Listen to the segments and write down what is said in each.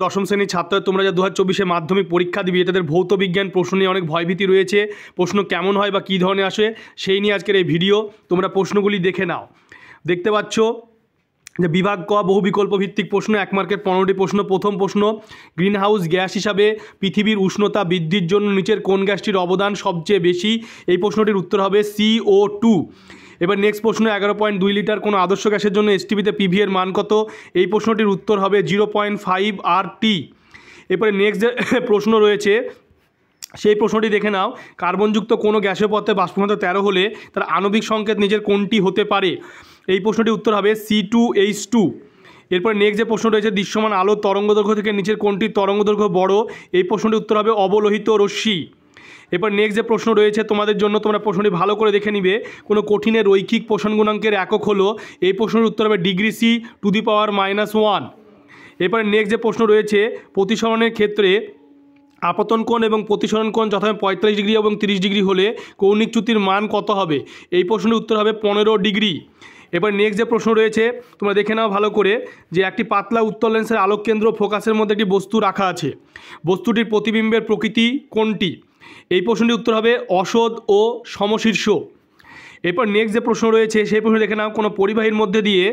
দশম শ্রেণীর ছাত্র তোমরা যা 2024 মাধ্যমিক পরীক্ষা দিবি, এটাদের ভৌত বিজ্ঞান প্রশ্ন নিয়ে অনেক ভয়ভীতি রয়েছে। প্রশ্ন কেমন হয় বা কী ধরনের আসে সেই নিয়ে আজকের এই ভিডিও। তোমরা প্রশ্নগুলি দেখে নাও। দেখতে পাচ্ছ যে বিভাগ ক বহু বিকল্প ভিত্তিক প্রশ্ন, 1 মার্কের 15টি প্রশ্ন। প্রথম প্রশ্ন, গ্রিন হাউস গ্যাস হিসাবে পৃথিবীর উষ্ণতা বৃদ্ধির জন্য নিচের কোন গ্যাসটির অবদান সবচেয়ে বেশি? এই প্রশ্নটির উত্তর হবে CO2। এবার নেক্সট প্রশ্ন, 11.2 লিটার কোনো আদর্শ গ্যাসের জন্য এসটিপিতে পিভি এর মান কত? এই প্রশ্নটির উত্তর হবে 0.5 RT। এরপরে নেক্সট যে প্রশ্ন রয়েছে সেই প্রশ্নটি দেখে নাও, কার্বনযুক্ত কোনো গ্যাসীয় পদার্থে বাষ্প ঘনত্ব 13 হলে তার আণবিক সংকেত নিচের কোনটি হতে পারে? এই প্রশ্নটির উত্তর হবে C2H2। এরপরে নেক্সট যে প্রশ্ন রয়েছে, দৃশ্যমান আলোর তরঙ্গদৈর্ঘ্য থেকে নিচের কোনটি তরঙ্গদৈর্ঘ্য বড়? এই প্রশ্নটির উত্তর হবে অবলোহিত রশ্মি। এরপর নেক্সট যে প্রশ্ন রয়েছে তোমাদের জন্য, তোমরা প্রশ্নটি ভালো করে দেখে নিবে। কোনো কঠিনের রৈখিক পোষণ গুণাঙ্কের একক হলো? এই প্রশ্নের উত্তর হবে ডিগ্রি C⁻⁻1। এরপরে নেক্সট যে প্রশ্ন রয়েছে, প্রতিসরণের ক্ষেত্রে আপতন কোণ এবং প্রতিসরণ কোণ যথাক্রমে 45 ডিগ্রি এবং 30 ডিগ্রি হলে কৌণিক চ্যুতির মান কত হবে? এই প্রশ্নের উত্তর হবে 15 ডিগ্রি। এবার নেক্সট যে প্রশ্ন রয়েছে তোমরা দেখে নাও ভালো করে, যে একটি পাতলা উত্তল লেন্সের আলোক কেন্দ্র ফোকাসের মধ্যে একটি বস্তু রাখা আছে, বস্তুটির প্রতিবিম্বের প্রকৃতি কোনটি? এই প্রশ্নটির উত্তর হবে অসদ ও সমশীর্ষ। এরপর নেক্সট যে প্রশ্ন রয়েছে সেই প্রশ্ন দেখে নাও, কোনো পরিবাহীর মধ্যে দিয়ে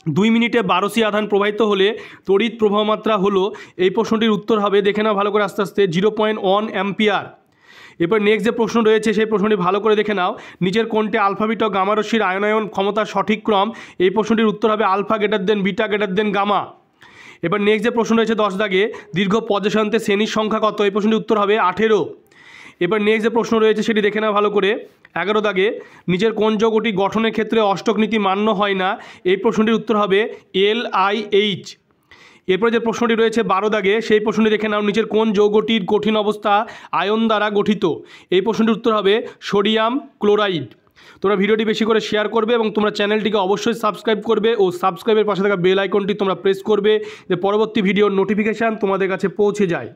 2 মিনিটে 12 আধান প্রবাহিত হলে তড়িৎ প্রবাহ মাত্রা হলো? এই প্রশ্নটির উত্তর হবে, দেখে নাও ভালো করে আস্তে আস্তে, 0.1 অ্যাম্পিয়ার। এরপর নেক্সট যে প্রশ্ন রয়েছে সেই প্রশ্নটি ভালো করে দেখে নাও, নিচের কোনটি আলফা বিটা ও গামা রশ্মির আয়নায়ন ক্ষমতার সঠিক ক্রম? এই প্রশ্নটির উত্তর হবে alpha greater than beta greater than gamma. এবার নেক্সট যে প্রশ্ন রয়েছে 10 দাগে, দীর্ঘ পর্যায়সারণীতে শ্রেণীর সংখ্যা কত? এই প্রশ্নটির উত্তর হবে 18। এবার নেক্সট যে প্রশ্ন রয়েছে সেটি দেখে নাও ভালো করে, 11 দাগে, নিচের কোন যৌগটি গঠনের ক্ষেত্রে অষ্টক নীতি মান্য হয় না? এই প্রশ্নটির উত্তর হবে LiH। এরপরে যে প্রশ্নটি রয়েছে 12 দাগে, সেই প্রশ্নটি দেখে নাও, নিচের কোন যৌগটির কঠিন অবস্থা আয়ন দ্বারা গঠিত? এই প্রশ্নটির উত্তর হবে সোডিয়াম ক্লোরাইড। তোমরা ভিডিওটি বেশি করে শেয়ার করবে এবং তোমরা চ্যানেলটিকে অবশ্যই সাবস্ক্রাইব করবে ও সাবস্ক্রাইবের পাশে থাকা বেল আইকনটি তোমরা প্রেস করবে, যে পরবর্তী ভিডিওর নোটিফিকেশান তোমাদের কাছে পৌঁছে যায়।